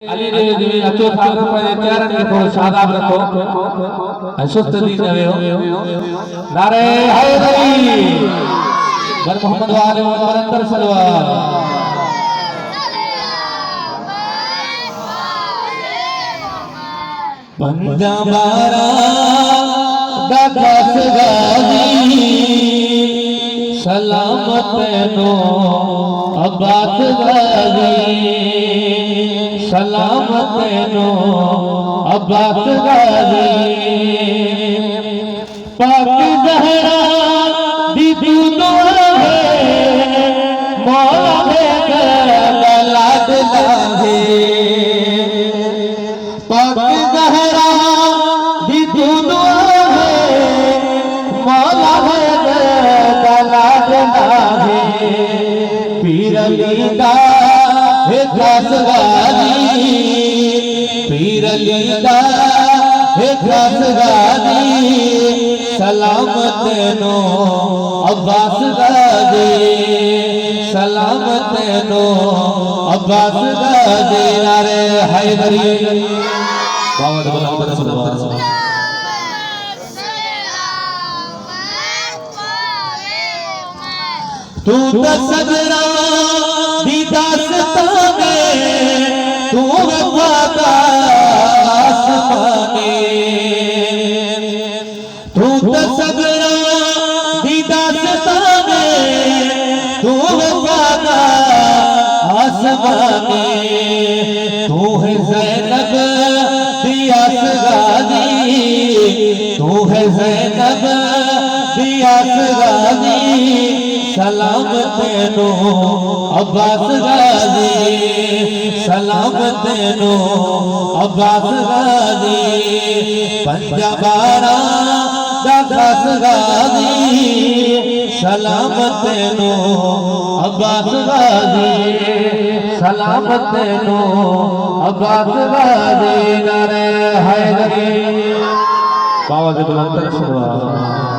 अली ने जी अचो ठाकर पर चरण में थोड़ो शादाब रखो सुस्त दी नवे हो नारे हैदरी बर मोहम्मद वाले अंदर सलवार बंदा मारा दास गाजी सलामत नो अब्बास गाजी सलामत नो अब्बास गाजी पाक जहरा दी दुआ है मौला है लाड लाहे पाक जहरा दी दुआ है मौला है लाड लाहे पीर लीदा है खास गाजी पीर लीदा है खास गाजी सलामत नो अब्बास गाजी सलामत नो अब्बास गाजी नारे हैदरी बाबा बोला सुभान तू तसगरा दी दास्तां में तू वफा आसमाने तू तसगरा दी दास्तां में तू वफा आसमाने तू है ज़ैनब दी असगानी तू है ज़ैनब दी असगानी सलामत नो अब्बास गाजी सलामत नो अब्बास गाजी पंजाबारा दास गाजी सलामत नो अब्बास गाजी सलामत नो अब्बास गाजी नारे हैदरी बाबा के बुलंद सुभान